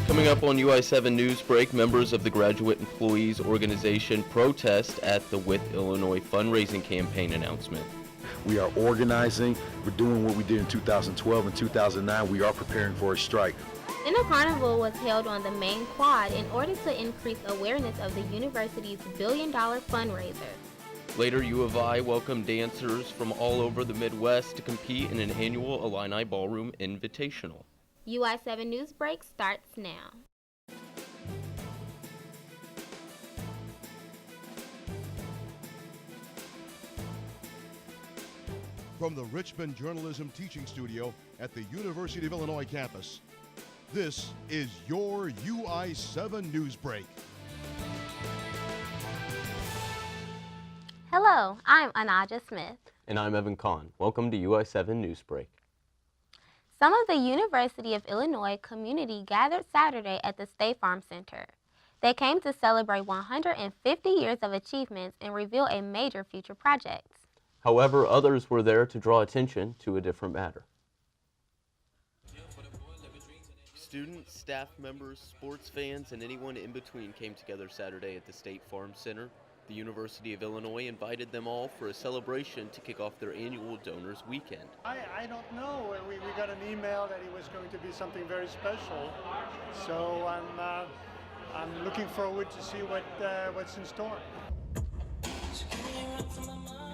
Coming up on Ui7 Newsbreak, members of the Graduate Employees Organization protest at the With Illinois fundraising campaign announcement. We are organizing. We're doing what we did in 2012 and 2009. We are preparing for a strike. Then a carnival was held on the main quad in order to increase awareness of the university's billion-dollar fundraiser. Later, U of I welcomed dancers from all over the Midwest to compete in an annual Illini Ballroom Invitational. Ui7 Newsbreak starts now. From the Richmond Journalism Teaching Studio at the University of Illinois campus, this is your Ui7 Newsbreak. Hello, I'm Anaja Smith. And I'm Conn. Welcome to Ui7 Newsbreak. Some of the University of Illinois community gathered Saturday at the State Farm Center. They came to celebrate 150 years of achievements and reveal a major future project. However, others were there to draw attention to a different matter. Students, staff members, sports fans, and anyone in between came together Saturday at the State Farm Center. The University of Illinois invited them all for a celebration to kick off their annual Donors Weekend. I don't know. We got an email that it was going to be something very special, so I'm looking forward to see what's in store.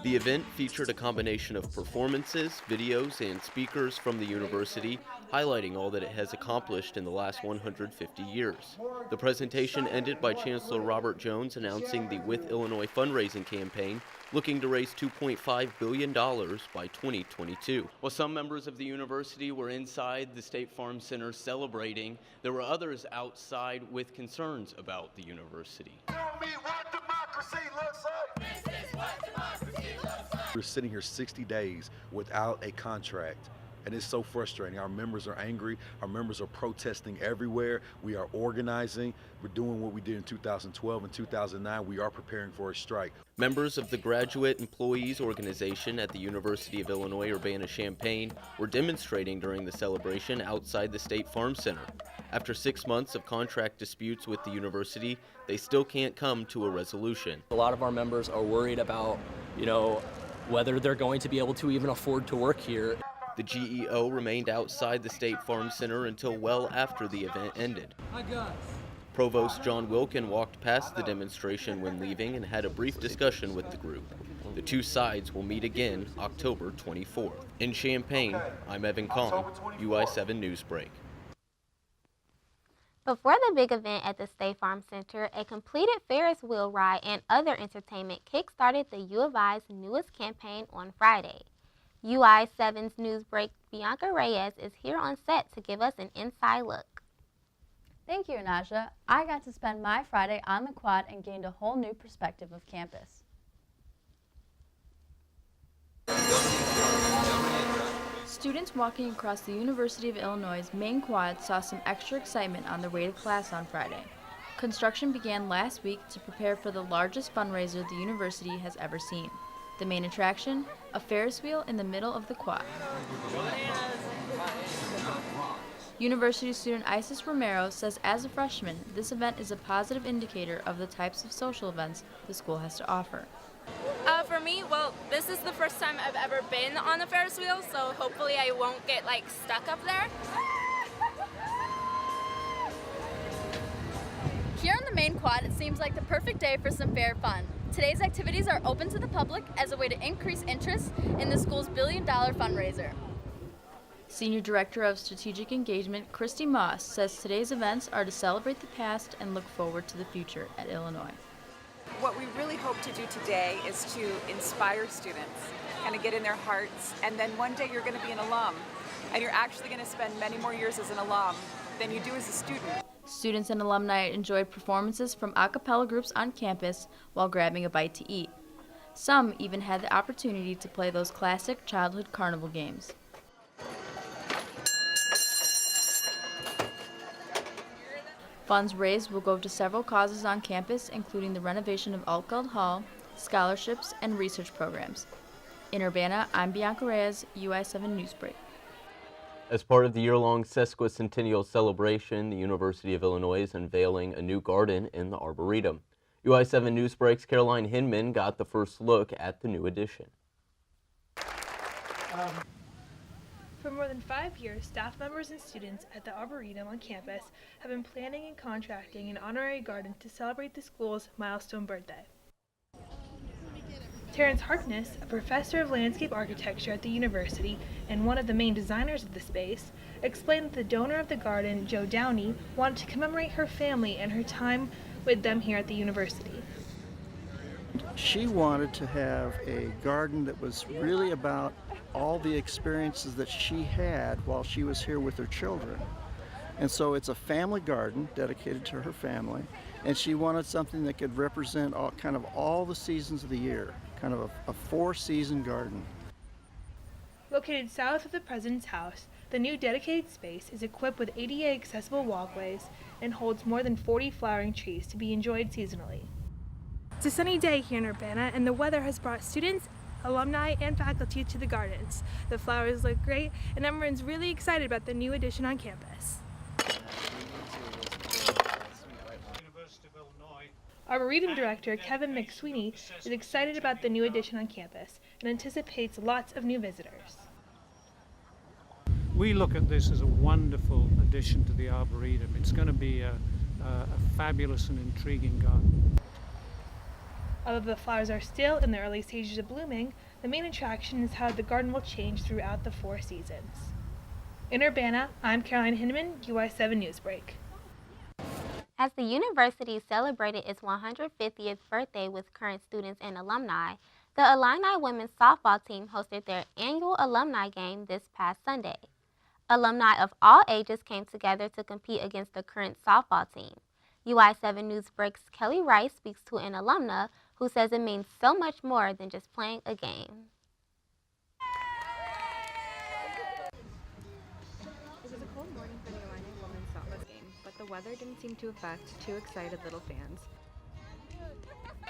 The event featured a combination of performances, videos, and speakers from the university, highlighting all that it has accomplished in the last 150 years. The presentation ended by Chancellor Robert Jones announcing the With Illinois fundraising campaign, looking to raise $2.5 billion by 2022. While some members of the university were inside the State Farm Center celebrating, there were others outside with concerns about the university. Tell me what democracy looks like. This is what democracy looks like. We're sitting here 60 days without a contract, and it's so frustrating. Our members are angry. Our members are protesting everywhere. We are organizing. We're doing what we did in 2012 and 2009. We are preparing for a strike. Members of the Graduate Employees Organization at the University of Illinois Urbana-Champaign were demonstrating during the celebration outside the State Farm Center. After 6 months of contract disputes with the university, they still can't come to a resolution. A lot of our members are worried about, whether they're going to be able to even afford to work here. The GEO remained outside the State Farm Center until well after the event ended. Provost John Wilkin walked past the demonstration when leaving and had a brief discussion with the group. The two sides will meet again October 24th. In Champaign, I'm Conn, Ui7 Newsbreak. Before the big event at the State Farm Center, a completed Ferris wheel ride and other entertainment kick-started the U of I's newest campaign on Friday. Ui7's Newsbreak Bianca Reyes is here on set to give us an inside look. Thank you, Anaja. I got to spend my Friday on the quad and gained a whole new perspective of campus. Students walking across the University of Illinois' main quad saw some extra excitement on their way to class on Friday. Construction began last week to prepare for the largest fundraiser the university has ever seen. The main attraction, a Ferris wheel in the middle of the quad. University student Isis Romero says as a freshman, this event is a positive indicator of the types of social events the school has to offer. For me, this is the first time I've ever been on a Ferris wheel, so hopefully I won't get stuck up there. Here on the main quad, it seems like the perfect day for some fair fun. Today's activities are open to the public as a way to increase interest in the school's billion-dollar fundraiser. Senior Director of Strategic Engagement, Krista Moss, says today's events are to celebrate the past and look forward to the future at Illinois. What we really hope to do today is to inspire students, kind of get in their hearts, and then one day you're going to be an alum, and you're actually going to spend many more years as an alum than you do as a student. Students and alumni enjoyed performances from a cappella groups on campus while grabbing a bite to eat. Some even had the opportunity to play those classic childhood carnival games. Funds raised will go to several causes on campus, including the renovation of Altgeld Hall, scholarships, and research programs. In Urbana, I'm Bianca Reyes, Ui7 Newsbreak. As part of the year-long sesquicentennial celebration, the University of Illinois is unveiling a new garden in the Arboretum. UI7 Newsbreak's Caroline Hindman got the first look at the new addition. For more than 5 years, staff members and students at the Arboretum on campus have been planning and contracting an honorary garden to celebrate the school's milestone birthday. Terrence Harkness, a professor of landscape architecture at the university and one of the main designers of the space, explained that the donor of the garden, Jo Downey, wanted to commemorate her family and her time with them here at the university. She wanted to have a garden that was really about all the experiences that she had while she was here with her children. And so it's a family garden dedicated to her family, and she wanted something that could represent all the seasons of the year, kind of a 4-season garden. Located south of the President's house, the new dedicated space is equipped with ADA accessible walkways and holds more than 40 flowering trees to be enjoyed seasonally. It's a sunny day here in Urbana, and the weather has brought students, alumni, and faculty to the gardens. The flowers look great, and everyone's really excited about the new addition on campus. Arboretum Director Kevin McSweeney is excited about the new addition on campus and anticipates lots of new visitors. We look at this as a wonderful addition to the Arboretum. It's going to be a fabulous and intriguing garden. Although the flowers are still in the early stages of blooming, the main attraction is how the garden will change throughout the 4 seasons. In Urbana, I'm Caroline Hindman, UI7 Newsbreak. As the university celebrated its 150th birthday with current students and alumni, the Illini women's softball team hosted their annual alumni game this past Sunday. Alumni of all ages came together to compete against the current softball team. UI7 Newsbreak's Kelly Rice speaks to an alumna who says it means so much more than just playing a game. It was a cold morning for the Illini women's softball game, but the weather didn't seem to affect 2 excited little fans.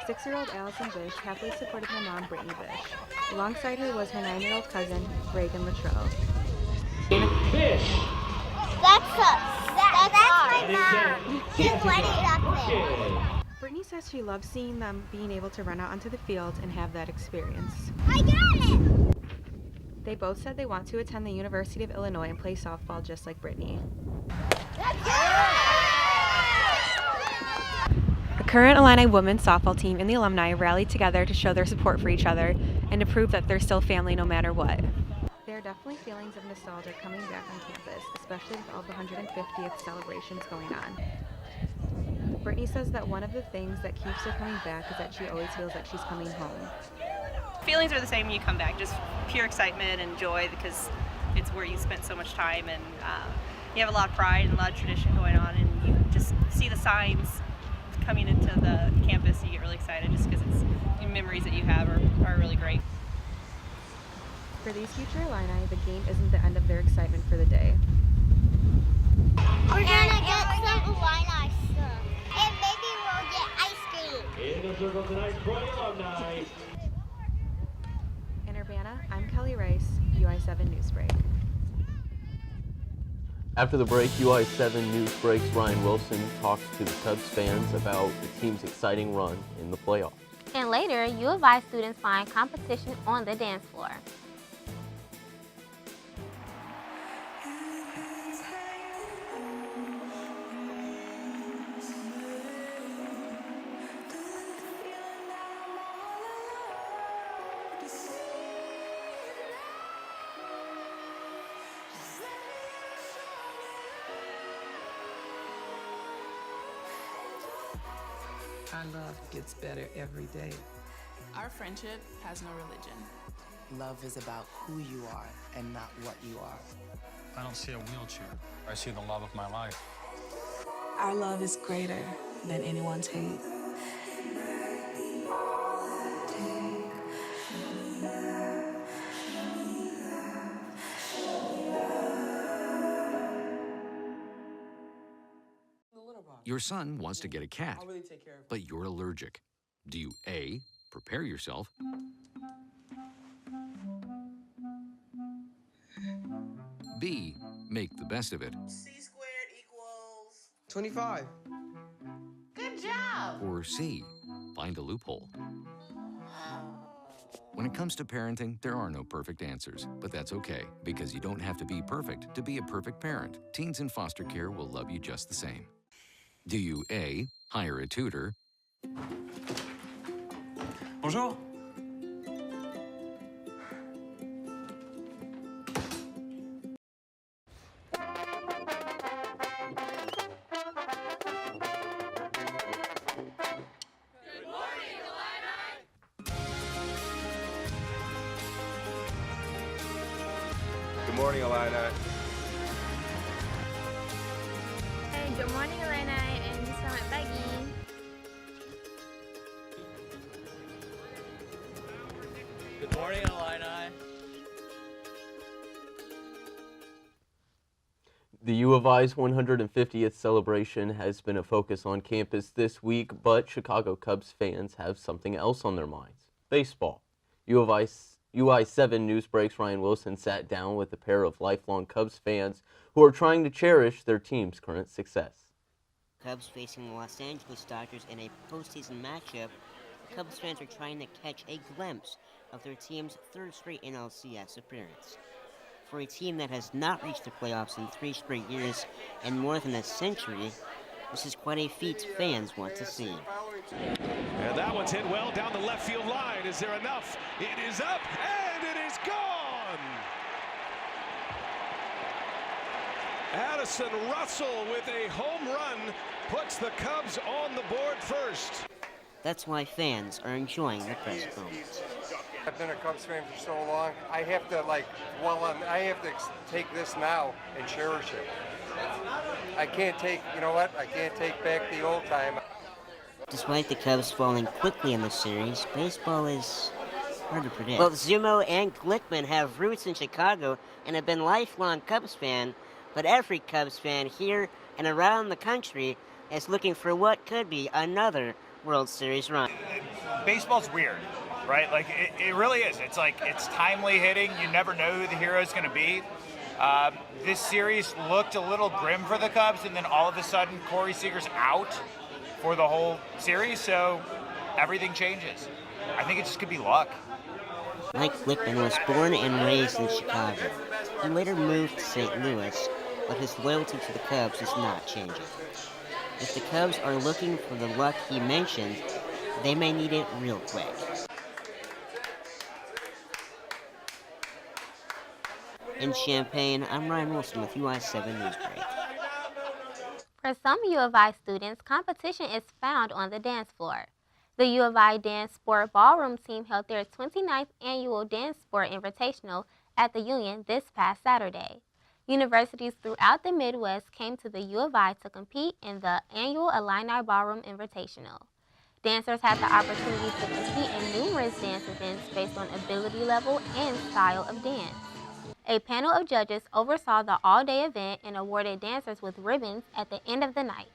6-year-old Allison Bish happily supported her mom, Brittany Bish. Alongside her was her 9-year-old cousin, Reagan Luttrell. Bish! That's my mom. She's wedding up there. Brittany says she loves seeing them being able to run out onto the field and have that experience. I got it! They both said they want to attend the University of Illinois and play softball just like Brittany. The current Illini women's softball team and the alumni rallied together to show their support for each other and to prove that they're still family no matter what. There are definitely feelings of nostalgia coming back on campus, especially with all the 150th celebrations going on. Brittany says that one of the things that keeps her coming back is that she always feels like she's coming home. Feelings are the same when you come back, just pure excitement and joy because it's where you spent so much time, and you have a lot of pride and a lot of tradition going on, and you just see the signs coming into the campus, you get really excited just because it's the memories that you have are really great. For these future Illini, the game isn't the end of their excitement for the day. We're gonna get some Illini stuff, and maybe we'll get ice cream. In the circle tonight, Troy alumni. In Urbana, I'm Kelly Rice, UI7 Newsbreak. After the break, UI7 Newsbreak's Ryan Wilson talks to the Cubs fans about the team's exciting run in the playoffs. And later, U of I students find competition on the dance floor. Our love gets better every day. Our friendship has no religion. Love is about who you are and not what you are. I don't see a wheelchair. I see the love of my life. Our love is greater than anyone's hate. Your son wants to get a cat, but you're allergic. Do you A, prepare yourself, B, make the best of it. C squared equals 25. Good job. Or C, find a loophole. When it comes to parenting, there are no perfect answers, but that's okay, because you don't have to be perfect to be a perfect parent. Teens in foster care will love you just the same. Do you A, hire a tutor? Bonjour. Good morning, Illini. Hey, good morning, Illini, and selamat pagi. Good morning, Illini. The U of I's 150th celebration has been a focus on campus this week, but Chicago Cubs fans have something else on their minds: baseball. Ui7 Newsbreak's Ryan Wilson sat down with a pair of lifelong Cubs fans who are trying to cherish their team's current success. Cubs facing the Los Angeles Dodgers in a postseason matchup, Cubs fans are trying to catch a glimpse of their team's third straight NLCS appearance. For a team that has not reached the playoffs in 3 straight years and more than a century, this is quite a feat fans want to see. And that one's hit well down the left field line. Is there enough? It is up, and it is gone! Addison Russell with a home run puts the Cubs on the board first. That's why fans are enjoying the press conference. I've been a Cubs fan for so long. I have to I have to take this now and cherish it. I can't take, I can't take back the old time. Despite the Cubs falling quickly in the series, baseball is hard to predict. Both Zumo and Glickman have roots in Chicago and have been lifelong Cubs fans, but every Cubs fan here and around the country is looking for what could be another World Series run. Baseball's weird, right? Like, it really is. It's like, it's timely hitting. You never know who the hero is going to be. This series looked a little grim for the Cubs, and then all of a sudden, Corey Seager's out for the whole series, so everything changes. I think it just could be luck. Mike Glickman was born and raised in Chicago. He later moved to St. Louis, but his loyalty to the Cubs is not changing. If the Cubs are looking for the luck he mentioned, they may need it real quick. In Champaign, I'm Ryan Wilson with Ui7 Newsbreak. For some U of I students, competition is found on the dance floor. The U of I Dance Sport Ballroom team held their 29th annual Dance Sport Invitational at the Union this past Saturday. Universities throughout the Midwest came to the U of I to compete in the annual Illini Ballroom Invitational. Dancers had the opportunity to compete in numerous dance events based on ability level and style of dance. A panel of judges oversaw the all-day event and awarded dancers with ribbons at the end of the night.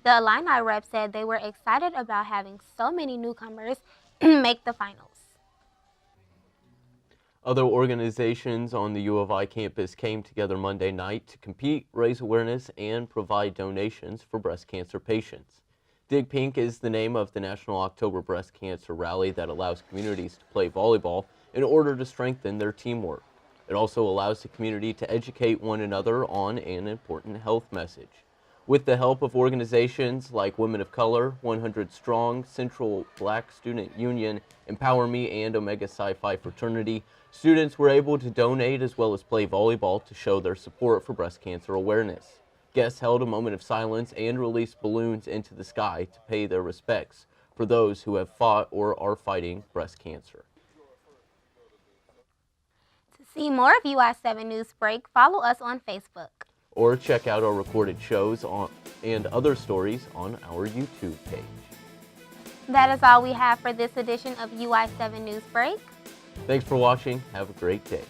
The Illini rep said they were excited about having so many newcomers make the finals. Other organizations on the U of I campus came together Monday night to compete, raise awareness, and provide donations for breast cancer patients. Dig Pink is the name of the National October Breast Cancer Rally that allows communities to play volleyball in order to strengthen their teamwork. It also allows the community to educate one another on an important health message. With the help of organizations like Women of Color, 100 Strong, Central Black Student Union, Empower Me, and Omega Psi Phi Fraternity, students were able to donate as well as play volleyball to show their support for breast cancer awareness. Guests held a moment of silence and released balloons into the sky to pay their respects for those who have fought or are fighting breast cancer. To see more of Ui7 Newsbreak, follow us on Facebook. Or check out our recorded shows and other stories on our YouTube page. That is all we have for this edition of Ui7 Newsbreak. Thanks for watching. Have a great day.